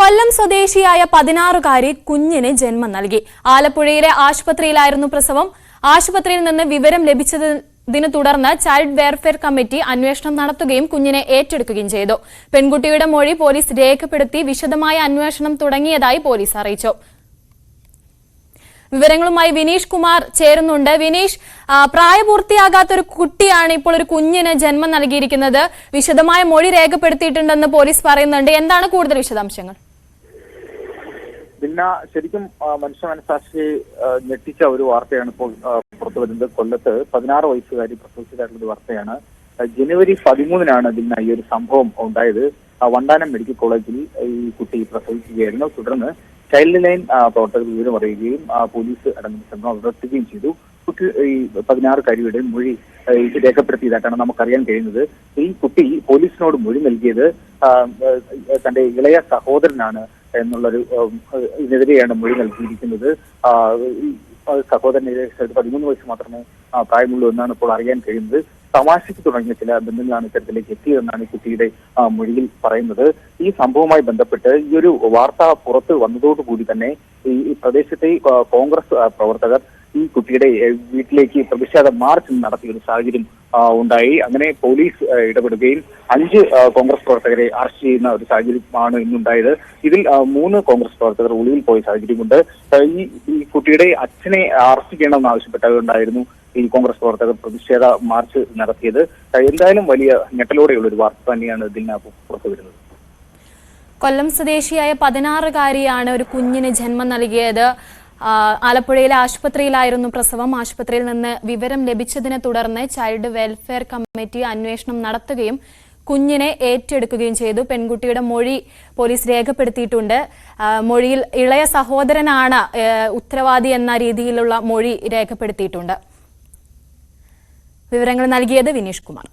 കൊല്ലം സ്വദേശിയായ 16-കാരി കുഞ്ഞിന് ജന്മം നൽകി. ആലപ്പുഴയിലെ ആശുപത്രിയിലായിരുന്നു പ്രസവം. ആശുപത്രിയിൽ നിന്ന് വിവരം ലഭിച്ചതിനെ തുടർന്ന് ചൈൽഡ് വെൽഫെയർ കമ്മിറ്റി അന്വേഷണം നടത്തുകയും കുഞ്ഞിനെ ഏറ്റെടുക്കുകയും ചെയ്തു. പെൺകുട്ടിയുടെ മൊഴി പോലീസ് രേഖപ്പെടുത്തി വിശദമായ അന്വേഷണം തുടങ്ങിയതായി പോലീസ് അറിയിച്ചു. വിവരങ്ങളുമായി വിനീഷ് കുമാർ ചേരുന്നുണ്ട്. വിനീഷ്, പ്രായപൂർത്തിയാകാത്തൊരു കുട്ടിയാണ് ഇപ്പോൾ ഒരു കുഞ്ഞിന് ജന്മം നൽകിയിരിക്കുന്നത്. വിശദമായ മൊഴി രേഖപ്പെടുത്തിയിട്ടുണ്ടെന്ന് പോലീസ് പറയുന്നുണ്ട്. എന്താണ് കൂടുതൽ വിശദാംശങ്ങൾ? പിന്നെ ശരിക്കും മനുഷ്യ മനസാക്ഷിയെ ഞെട്ടിച്ച ഒരു വാർത്തയാണ് ഇപ്പോൾ പുറത്തു വരുന്നത്. കൊല്ലത്ത് 16 വയസ്സുകാരി പ്രസവിച്ചതായിട്ടുള്ള വാർത്തയാണ്. ജനുവരി 13-നാണ് പിന്നെ ഈ ഒരു സംഭവം ഉണ്ടായത്. വണ്ടാനം മെഡിക്കൽ കോളേജിൽ ഈ കുട്ടി പ്രസവിക്കുകയായിരുന്നു. തുടർന്ന് ചൈൽഡ് ലൈൻ പ്രവർത്തകർ വിവരം അറിയുകയും പോലീസ് അടങ്ങുന്ന സംഘം നടത്തുകയും ചെയ്തു. കുട്ടി ഈ 16-കാരിയുടെ മൊഴി രേഖപ്പെടുത്തിയതായിട്ടാണ് നമുക്കറിയാൻ കഴിയുന്നത്. ഈ കുട്ടി പോലീസിനോട് മൊഴി നൽകിയത് തന്റെ ഇളയ സഹോദരനാണ് എന്നുള്ളൊരു ഇതിനെതിരെയാണ് മൊഴി നൽകിയിരിക്കുന്നത്. സഹോദരന് 13 വയസ്സ് മാത്രമേ പ്രായമുള്ളൂ എന്നാണ് ഇപ്പോൾ അറിയാൻ കഴിയുന്നത്. തമാശയ്ക്ക് തുടങ്ങിയ ചില ബന്ധങ്ങളാണ് ഇത്തരത്തിലേക്ക് എത്തിയതെന്നാണ് ഈ കുട്ടിയുടെ മൊഴിയിൽ പറയുന്നത്. ഈ സംഭവവുമായി ബന്ധപ്പെട്ട് ഈ ഒരു വാർത്ത പുറത്ത് വന്നതോടുകൂടി തന്നെ ഈ പ്രദേശത്തെ കോൺഗ്രസ് പ്രവർത്തകർ ഈ കുട്ടിയുടെ വീട്ടിലേക്ക് പ്രതിഷേധ മാർച്ച് നടത്തിയ ഒരു സാഹചര്യം ഉണ്ടായി. അങ്ങനെ പോലീസ് ഇടപെടുകയും 5 കോൺഗ്രസ് പ്രവർത്തകരെ അറസ്റ്റ് ചെയ്യുന്ന ഒരു സാഹചര്യമാണ് ഇന്നുണ്ടായത്. ഇതിൽ 3 കോൺഗ്രസ് പ്രവർത്തകർ ഒളിവിൽ പോയ സാഹചര്യമുണ്ട്. ഈ കുട്ടിയുടെ അച്ഛനെ അറസ്റ്റ് ചെയ്യണമെന്ന് ആവശ്യപ്പെട്ടുകൊണ്ടായിരുന്നു ഈ കോൺഗ്രസ് പ്രവർത്തകർ പ്രതിഷേധ മാർച്ച് നടത്തിയത്. എന്തായാലും വലിയ ഞെട്ടലോടെയുള്ള ഒരു വാർത്ത തന്നെയാണ് ഇതിനകത്ത് പുറത്തു വരുന്നത്. കൊല്ലം സ്വദേശിയായ 16-കാരിയാണ് ഒരു കുഞ്ഞിന് ജന്മം നൽകിയത്. ആലപ്പുഴയിലെ ആശുപത്രിയിലായിരുന്നു പ്രസവം. ആശുപത്രിയിൽ നിന്ന് വിവരം ലഭിച്ചതിനെ തുടർന്ന് ചൈൽഡ് വെൽഫെയർ കമ്മിറ്റി അന്വേഷണം നടത്തുകയും കുഞ്ഞിനെ ഏറ്റെടുക്കുകയും ചെയ്തു. പെൺകുട്ടിയുടെ മൊഴി പോലീസ് രേഖപ്പെടുത്തിയിട്ടുണ്ട്. മൊഴിയിൽ ഇളയ സഹോദരനാണ് ഉത്തരവാദി എന്ന രീതിയിലുള്ള മൊഴി രേഖപ്പെടുത്തിയിട്ടുണ്ട്. വിവരങ്ങൾ നൽകിയത് വിനീഷ് കുമാർ.